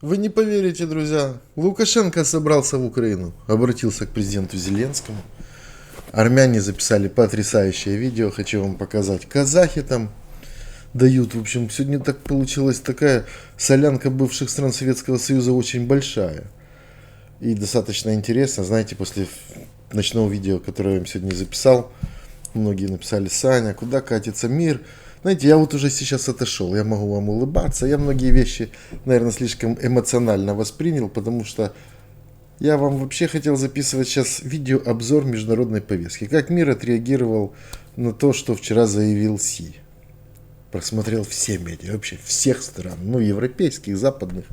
Вы не поверите, друзья, Лукашенко собрался в Украину, обратился к президенту Зеленскому. Армяне записали потрясающее видео, хочу вам показать. Казахи там дают, в общем, сегодня так получилась такая солянка бывших стран Советского Союза очень большая. И достаточно интересно, знаете, после ночного видео, которое я вам сегодня записал, многие написали: Саня, куда катится мир? Знаете, я вот уже сейчас отошел, я могу вам улыбаться, я многие вещи, наверное, слишком эмоционально воспринял, потому что я вам вообще хотел записывать сейчас видеообзор международной повестки. Как мир отреагировал на то, что вчера заявил Си. Просмотрел все медиа, вообще всех стран, ну, европейских, западных.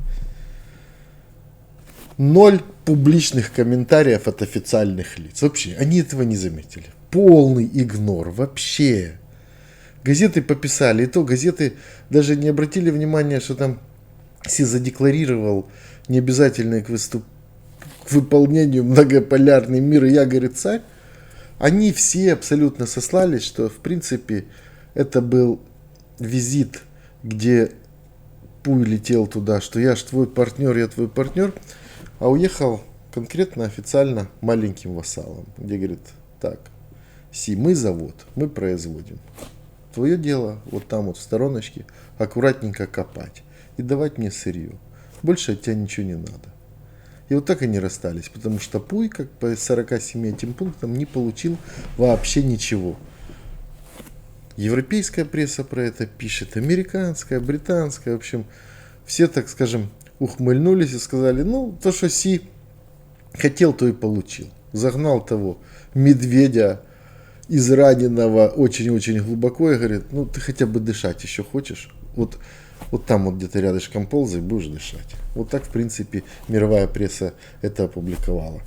0 публичных комментариев от официальных лиц. Вообще, они этого не заметили. Полный игнор, вообще. Газеты пописали, и то газеты даже не обратили внимания, что там Си задекларировал необязательный к выполнению многополярный мир, и я, говорит, царь. Они все абсолютно сослались, что в принципе это был визит, где Пуй летел туда, что я ж твой партнер, я твой партнер, а уехал конкретно официально маленьким вассалом, где говорит: так, Си, мы завод, мы производим. Твое дело вот там вот в стороночке аккуратненько копать и давать мне сырье. Больше от тебя ничего не надо. И вот так они расстались, потому что Пуй, как по 47 этим пунктам, не получил вообще ничего. Европейская пресса про это пишет, американская, британская, в общем, все, так скажем, ухмыльнулись и сказали: ну, то, что Си хотел, то и получил. Загнал того медведя израненного очень-очень глубоко и говорит: ну, ты хотя бы дышать еще хочешь? Вот там вот где-то рядышком ползай, будешь дышать. Вот так, в принципе, мировая пресса это опубликовала.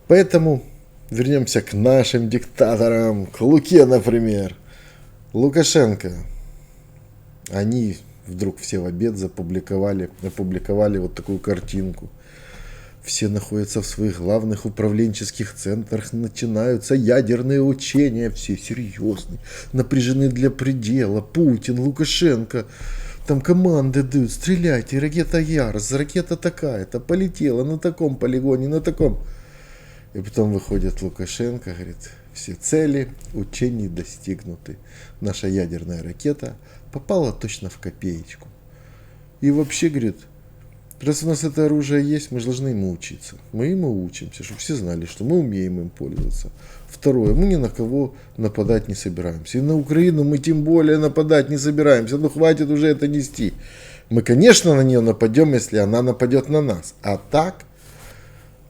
Поэтому вернемся к нашим диктаторам, к Луке, например. Лукашенко. Они вдруг все в обед опубликовали вот такую картинку. Все находятся в своих главных управленческих центрах, начинаются ядерные учения, все серьезные, напряжены для предела. Путин, Лукашенко, там команды дают: стреляйте, ракета Ярс, ракета такая-то, полетела на таком полигоне, на таком. И потом выходит Лукашенко, говорит: все цели учений достигнуты. Наша ядерная ракета попала точно в копеечку. И вообще, говорит, раз у нас это оружие есть, мы же должны ему учиться. Мы ему учимся, чтобы все знали, что мы умеем им пользоваться. Второе, мы ни на кого нападать не собираемся. И на Украину мы тем более нападать не собираемся. Ну, хватит уже это нести. Мы, конечно, на нее нападем, если она нападет на нас. А так,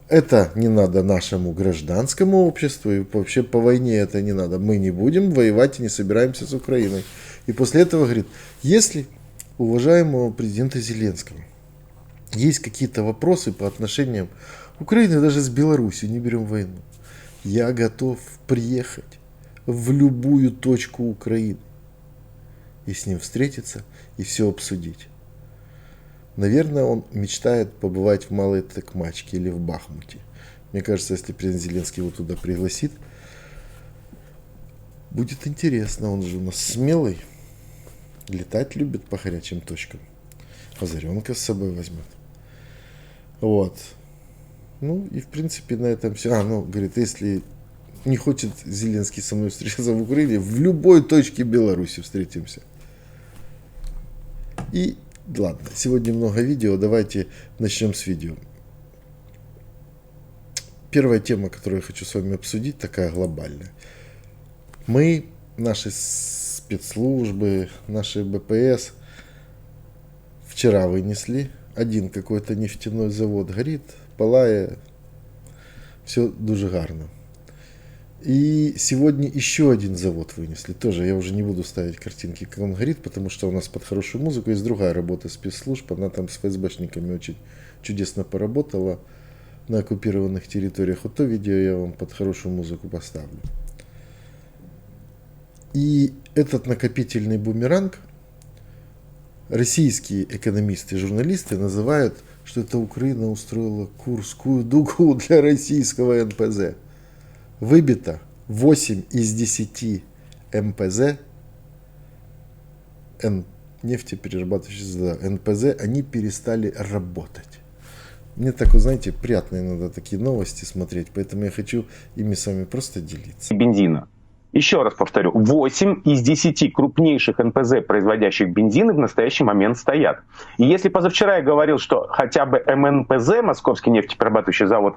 это не надо нашему гражданскому обществу. И вообще по войне это не надо. Мы не будем воевать и не собираемся с Украиной. И после этого говорит: если уважаемого президента Зеленского есть какие-то вопросы по отношениям Украины, даже с Беларусью, не берем войну, я готов приехать в любую точку Украины и с ним встретиться и все обсудить. Наверное, он мечтает побывать в Малой Токмачке или в Бахмуте. Мне кажется, если президент Зеленский его туда пригласит, будет интересно. Он же у нас смелый, летать любит по горячим точкам. Озаренка с собой возьмет. Вот. Ну и в принципе на этом все. Говорит, если не хочет Зеленский со мной встречаться в Украине, в любой точке Беларуси встретимся. И ладно, сегодня много видео, давайте начнем с видео. Первая тема, которую я хочу с вами обсудить, такая глобальная. Мы, наши спецслужбы, наши БПС вчера вынесли. Один какой-то нефтяной завод горит, палає, все дуже гарно. И сегодня еще один завод вынесли. Тоже я уже не буду ставить картинки, как он горит, потому что у нас под хорошую музыку есть другая работа спецслужб. Она там с ФСБшниками очень чудесно поработала на оккупированных территориях. Вот то видео я вам под хорошую музыку поставлю. И этот накопительный бумеранг российские экономисты и журналисты называют, что это Украина устроила Курскую дугу для российского НПЗ. Выбито 8 из 10 МПЗ, нефтеперерабатывающие заводы, НПЗ, они перестали работать. Мне так, вот, знаете, приятно иногда такие новости смотреть, поэтому я хочу ими с вами просто делиться. Бензина. Еще раз повторю, 8 из 10 крупнейших НПЗ, производящих бензины, в настоящий момент стоят. И если позавчера я говорил, что хотя бы МНПЗ, Московский нефтеперерабатывающий завод,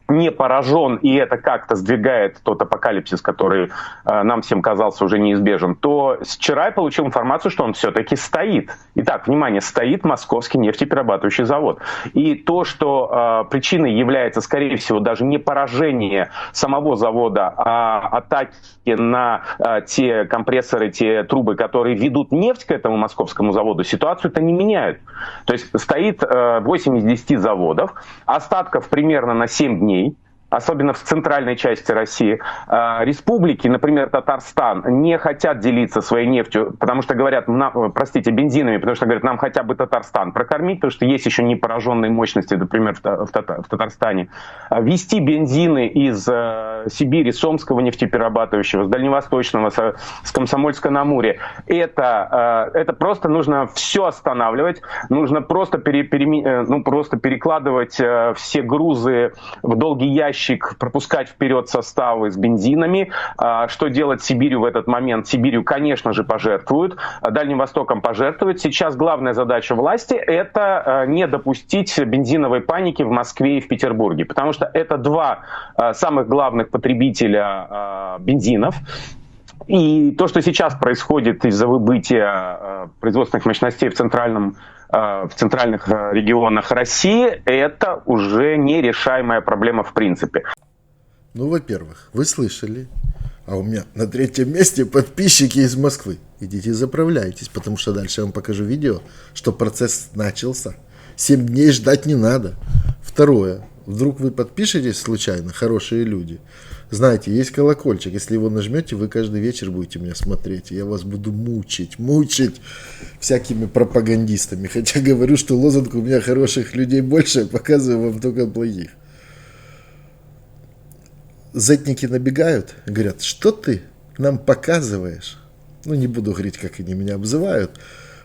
не поражен, и это как-то сдвигает тот апокалипсис, который нам всем казался уже неизбежен, то вчера я получил информацию, что он все-таки стоит. Итак, внимание, стоит Московский нефтеперерабатывающий завод. И то, что причиной является, скорее всего, даже не поражение самого завода, а атаки на те компрессоры, те трубы, которые ведут нефть к этому московскому заводу, ситуацию это не меняют. То есть стоит 8 из 10 заводов, остатков примерно на 7 дней, особенно в центральной части России. Республики, например, Татарстан, не хотят делиться своей нефтью, потому что говорят, бензинами, потому что говорят, нам хотя бы Татарстан прокормить, потому что есть еще не пораженные мощности, например, в Татарстане. Вести бензины из Сибири, с Омского нефтеперерабатывающего, с Дальневосточного, с Комсомольска-на-Амуре, это просто нужно все останавливать, нужно просто перекладывать все грузы в долгий ящик, пропускать вперед составы с бензинами. Что делать Сибирью в этот момент? Сибирью, конечно же, пожертвуют. Дальним Востоком пожертвуют. Сейчас главная задача власти – это не допустить бензиновой паники в Москве и в Петербурге. Потому что это два самых главных потребителя бензинов. И то, что сейчас происходит из-за выбытия производственных мощностей в центральных регионах России, это уже нерешаемая проблема в принципе. Ну, во-первых, вы слышали, а у меня на 3-м месте подписчики из Москвы. Идите заправляйтесь, потому что дальше я вам покажу видео, что процесс начался. 7 дней ждать не надо. Второе, вдруг вы подпишетесь случайно, хорошие люди. Знаете, есть колокольчик, если его нажмете, вы каждый вечер будете меня смотреть, и я вас буду мучить всякими пропагандистами. Хотя говорю, что лозунг «у меня хороших людей больше», я показываю вам только плохих. Зетники набегают, говорят, что ты нам показываешь? Ну, не буду говорить, как они меня обзывают.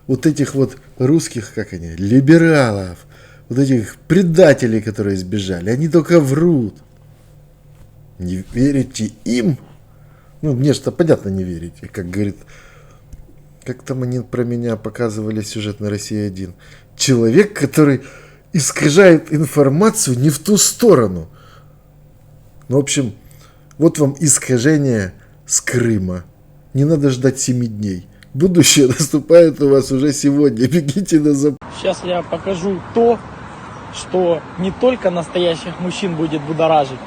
Вот этих вот русских, как они, либералов, вот этих предателей, которые сбежали, они только врут. Не верите им? Ну, мне что понятно, не верите. Как говорит, как там они про меня показывали сюжет на России-1. Человек, который искажает информацию не в ту сторону. Ну, в общем, вот вам искажение с Крыма. Не надо ждать 7 дней. Будущее наступает у вас уже сегодня. Бегите на запад. Сейчас я покажу то, что не только настоящих мужчин будет будоражить,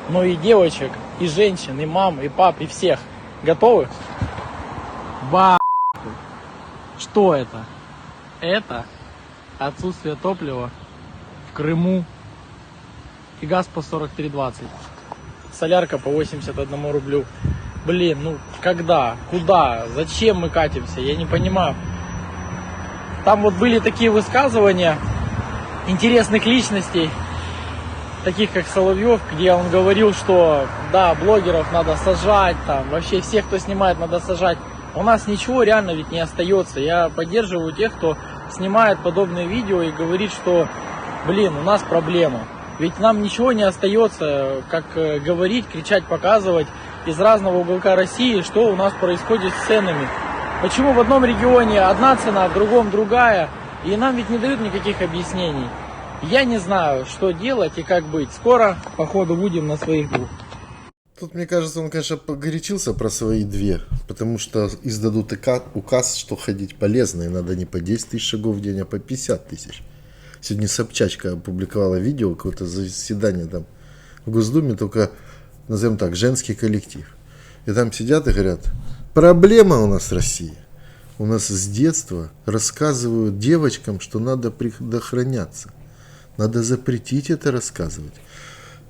но и девочек, и женщин, и мам, и пап, и всех. Готовы? Что это? Это отсутствие топлива в Крыму и газ по 43,20. Солярка по 81 рублю. Блин, ну когда? Куда? Зачем мы катимся? Я не понимаю. Там вот были такие высказывания интересных личностей, таких как Соловьев, где он говорил, что да, блогеров надо сажать, там вообще всех, кто снимает, надо сажать. У нас ничего реально ведь не остается. Я поддерживаю тех, кто снимает подобные видео и говорит, что, блин, у нас проблема. Ведь нам ничего не остается, как говорить, кричать, показывать из разного уголка России, что у нас происходит с ценами. Почему в одном регионе одна цена, в другом другая, и нам ведь не дают никаких объяснений. Я не знаю, что делать и как быть. Скоро, походу, будем на своих двух. Тут, мне кажется, он, конечно, погорячился про свои 2, потому что издадут указ, что ходить полезно, и надо не по 10 тысяч шагов в день, а по 50 тысяч. Сегодня Собчачка опубликовала видео, какое-то заседание там в Госдуме, только, назовем так, женский коллектив. И там сидят и говорят, проблема у нас в России. У нас с детства рассказывают девочкам, что надо предохраняться. Надо запретить это рассказывать.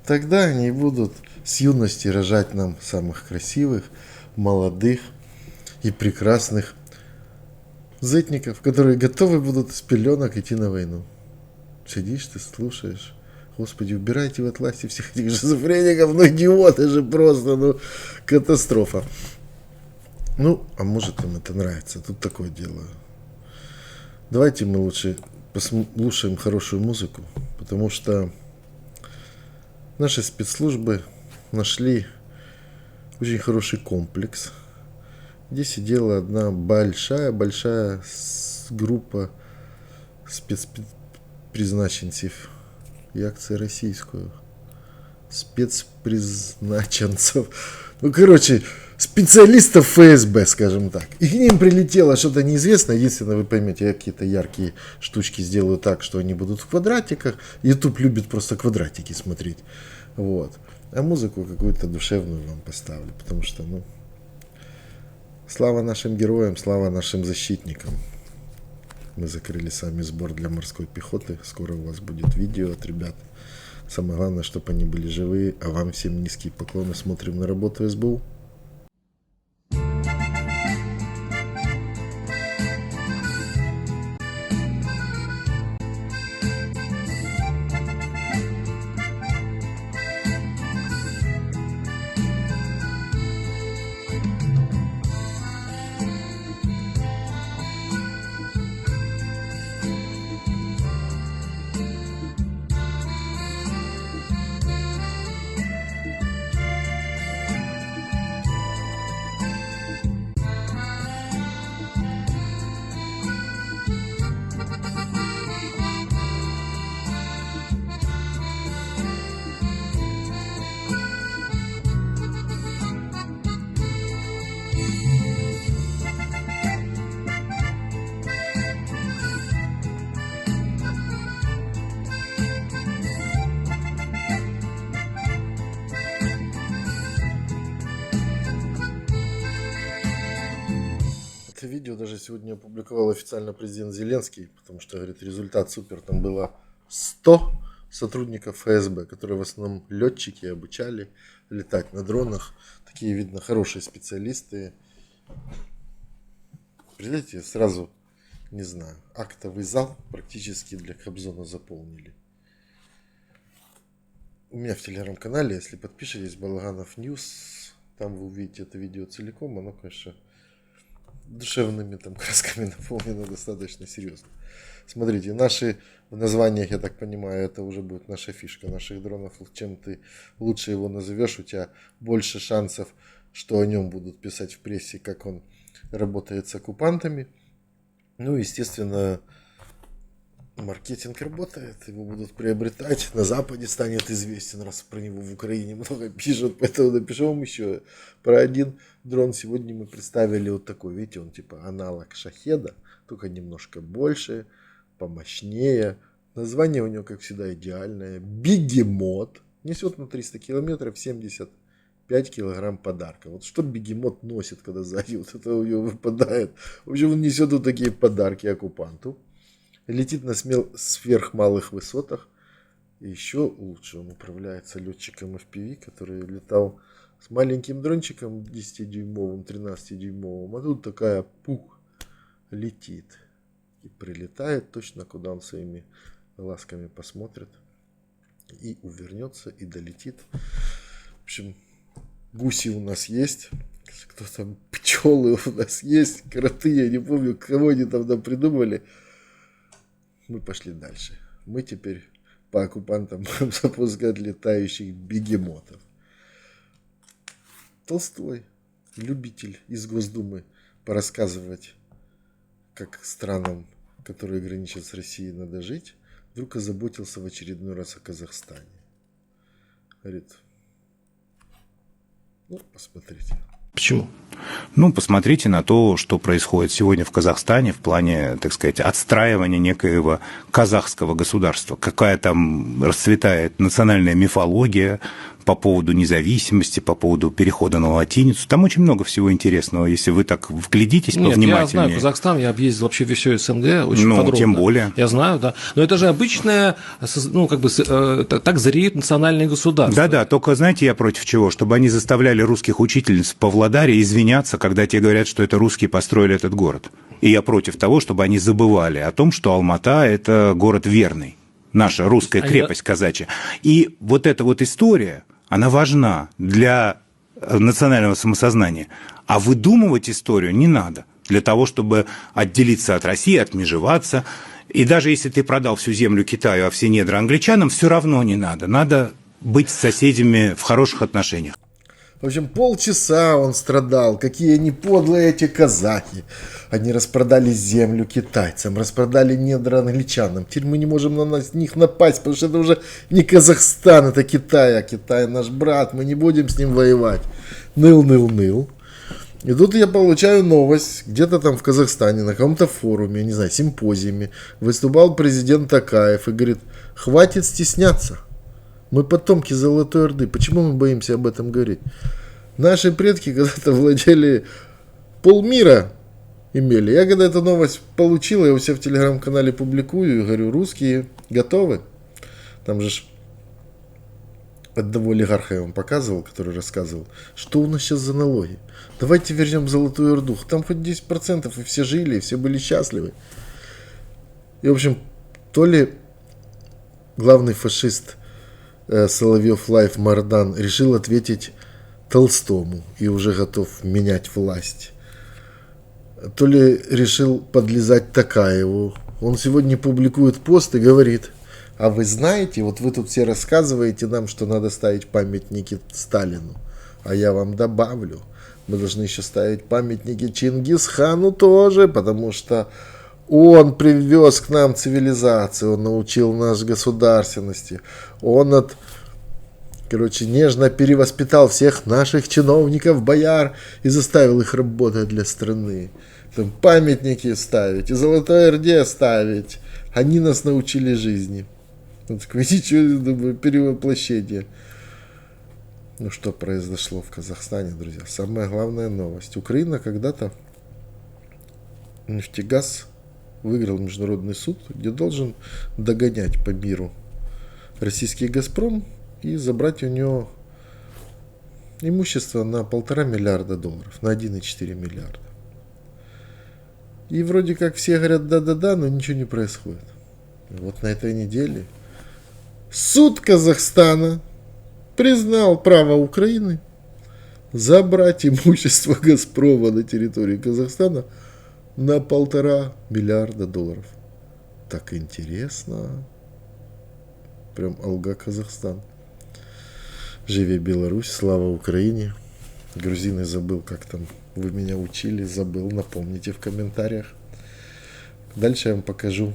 Тогда они будут с юности рожать нам самых красивых, молодых и прекрасных зетников, которые готовы будут с пеленок идти на войну. Сидишь ты, слушаешь. Господи, убирайте вы от власти всех этих шизофреников, ну идиоты же просто, ну катастрофа. Ну, а может им это нравится, тут такое дело. Давайте мы лучше послушаем хорошую музыку, потому что наши спецслужбы нашли очень хороший комплекс, где сидела одна большая группа спецпризначенцев, як це російською, спецпризначенцев, ну, короче, специалистов ФСБ, скажем так. И к ним прилетело что-то неизвестное. Единственное, вы поймете, я какие-то яркие штучки сделаю так, что они будут в квадратиках. YouTube любит просто квадратики смотреть. Вот. А музыку какую-то душевную вам поставлю, потому что, ну, слава нашим героям, слава нашим защитникам. Мы закрыли сами сбор для морской пехоты. Скоро у вас будет видео от ребят. Самое главное, чтобы они были живые. А вам всем низкие поклоны. Смотрим на работу СБУ. Это видео даже сегодня опубликовал официально президент Зеленский, потому что, говорит, результат супер. Там было 100 сотрудников ФСБ, которые в основном летчики, обучали летать на дронах. Такие, видно, хорошие специалисты. Представляете, сразу, не знаю, актовый зал практически для Кобзона заполнили. У меня в телеграм-канале, если подпишетесь, Балаганов Ньюс, там вы увидите это видео целиком. Оно, конечно, душевными там красками наполнено достаточно серьезно. Смотрите, наши в названиях, я так понимаю, это уже будет наша фишка наших дронов. Чем ты лучше его назовешь, у тебя больше шансов, что о нем будут писать в прессе, как он работает с оккупантами. Ну, естественно, маркетинг работает, его будут приобретать. На Западе станет известен, раз про него в Украине много пишут. Поэтому напишу вам еще про один дрон. Сегодня мы представили вот такой. Видите, он типа аналог Шахеда, только немножко больше, помощнее. Название у него, как всегда, идеальное. Бегемот. Несет на 300 километров 75 килограмм подарка. Вот что бегемот носит, когда сзади вот это у него выпадает. В общем, он несет вот такие подарки оккупанту. Летит на сверхмалых высотах. И еще лучше он управляется летчиком FPV, который летал с маленьким дрончиком 10-дюймовым, 13-дюймовым. А тут такая пух летит. И прилетает точно, куда он своими глазками посмотрит. И увернется, и долетит. В общем, гуси у нас есть. Кто там, пчелы у нас есть. Кроты, я не помню, кого они там придумали. Мы пошли дальше. Мы теперь по оккупантам будем запускать летающих бегемотов. Толстой, любитель из Госдумы порассказывать, как странам, которые граничат с Россией, надо жить, вдруг озаботился в очередной раз о Казахстане. Говорит, ну, посмотрите. Почему? Ну, посмотрите на то, что происходит сегодня в Казахстане в плане, так сказать, отстраивания некоего казахского государства. Какая там расцветает национальная мифология по поводу независимости, по поводу перехода на латиницу. Там очень много всего интересного, если вы так вглядитесь повнимательнее. Я знаю Казахстан, я объездил вообще все СНГ очень подробно. Тем более. Я знаю, да. Но это же обычное, ну, как бы, так зреют национальные государства. Да-да, только знаете, я против чего? Чтобы они заставляли русских учительниц в Павлодаре извиняться, когда те говорят, что это русские построили этот город. И я против того, чтобы они забывали о том, что Алмата – это город верный. Наша русская крепость казачья. И вот эта вот история, она важна для национального самосознания. А выдумывать историю не надо. Для того, чтобы отделиться от России, отмежеваться И даже если ты продал всю землю Китаю, а все недра англичанам, все равно не надо. Надо быть с соседями в хороших отношениях. В общем, полчаса он страдал, какие они подлые эти казахи. Они распродали землю китайцам, распродали недра англичанам. Теперь мы не можем на них напасть, потому что это уже не Казахстан, это Китай, а Китай наш брат, мы не будем с ним воевать. Ныл. И тут я получаю новость, где-то там в Казахстане, на каком-то форуме, не знаю, симпозиуме, выступал президент Токаев и говорит, хватит стесняться. Мы потомки Золотой Орды. Почему мы боимся об этом говорить? Наши предки когда-то владели полмира имели. Я когда эту новость получил, я у себя в телеграм-канале публикую и говорю, русские готовы? Там же одного олигарха я вам показывал, который рассказывал, что у нас сейчас за налоги. Давайте вернем Золотую Орду. Там хоть 10%, и все жили, и все были счастливы. И, в общем, то ли главный фашист Соловьев Лайф Мардан решил ответить Толстому и уже готов менять власть. То ли решил подлизать Токаеву. Он сегодня публикует пост и говорит, а вы знаете, вот вы тут все рассказываете нам, что надо ставить памятники Сталину. А я вам добавлю, мы должны еще ставить памятники Чингисхану тоже, потому что он привез к нам цивилизацию, он научил нас государственности, он нежно перевоспитал всех наших чиновников, бояр и заставил их работать для страны. Там памятники ставить, и Золотой Орде ставить. Они нас научили жизни. Вот такое, думаю, перевоплощение. Ну что произошло в Казахстане, друзья? Самая главная новость. Украина когда-то нефтегаз выиграл международный суд, где должен догонять по миру российский «Газпром» и забрать у него имущество на $1,5 миллиарда, на 1,4 миллиарда. И вроде как все говорят да-да-да, но ничего не происходит. И вот на этой неделе суд Казахстана признал право Украины забрать имущество «Газпрома» на территории Казахстана на $1,5 миллиарда. Так интересно. Прям алга Казахстан. Живи Беларусь, слава Украине. Грузины забыл, как там вы меня учили, забыл, напомните в комментариях. Дальше я вам покажу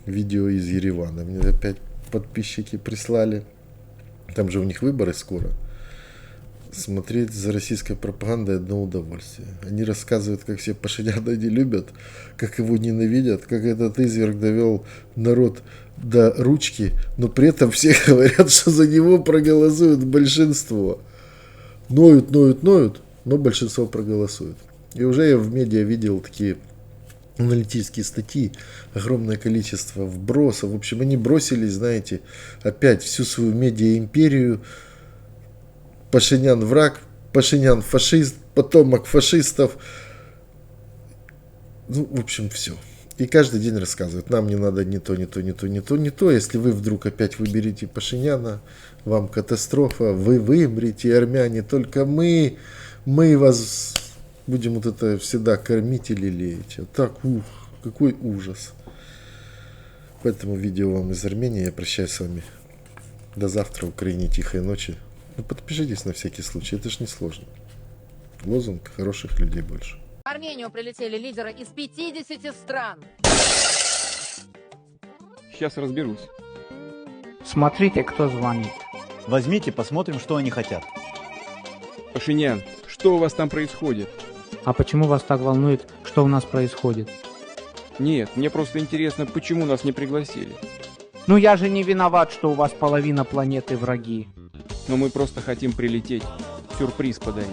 видео из Еревана. Мне опять подписчики прислали. Там же у них выборы скоро. Смотреть за российской пропагандой одно удовольствие. Они рассказывают, как все Пашиняна не любят, как его ненавидят, как этот изверг довел народ до ручки, но при этом все говорят, что за него проголосует большинство. Ноют, но большинство проголосует. И уже я в медиа видел такие аналитические статьи, огромное количество вбросов. В общем, они бросились, знаете, опять всю свою медиа-империю. Пашинян враг, Пашинян фашист, потомок фашистов. Ну, в общем, все. И каждый день рассказывают, нам не надо не то. Если вы вдруг опять выберете Пашиняна, вам катастрофа, вы вымрете, армяне, только мы вас будем вот это всегда кормить и лелеять. А так, какой ужас. Поэтому видео вам из Армении. Я прощаюсь с вами. До завтра. Украине тихой ночи. Ну, подпишитесь на всякий случай, это ж не сложно. Лозунг хороших людей больше. В Армению прилетели лидеры из 50 стран. Сейчас разберусь. Смотрите, кто звонит. Возьмите, посмотрим, что они хотят. Пашинян, что у вас там происходит? А почему вас так волнует, что у нас происходит? Нет, мне просто интересно, почему нас не пригласили. Ну я же не виноват, что у вас половина планеты враги. Но мы просто хотим прилететь, сюрприз подарить.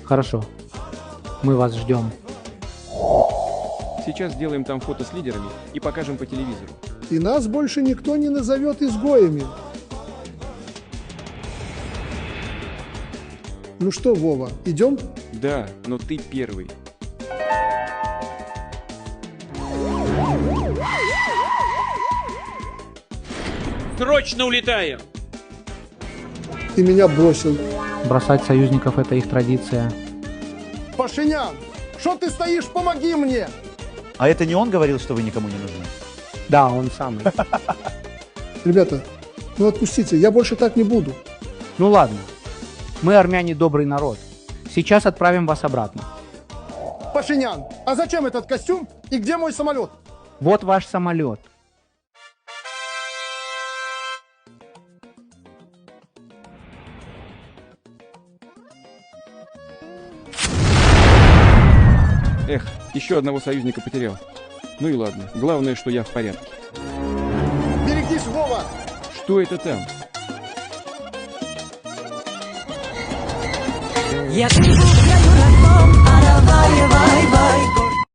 Хорошо. Мы вас ждем. Сейчас сделаем там фото с лидерами и покажем по телевизору. И нас больше никто не назовет изгоями. Ну что, Вова, идем? Да, но ты первый. Срочно улетаем! И меня бросил. Бросать союзников — это их традиция. Пашинян, что ты стоишь? Помоги мне! А это не он говорил, что вы никому не нужны? Да, он самый. Ребята, ну отпустите, я больше так не буду. Ну ладно, мы, армяне, добрый народ. Сейчас отправим вас обратно. Пашинян, а зачем этот костюм и где мой самолет? Вот ваш самолет. Эх, еще одного союзника потерял. Ну и ладно, главное, что я в порядке. Берегись, Вова! Что это там? Я живу в краю родном, а давай,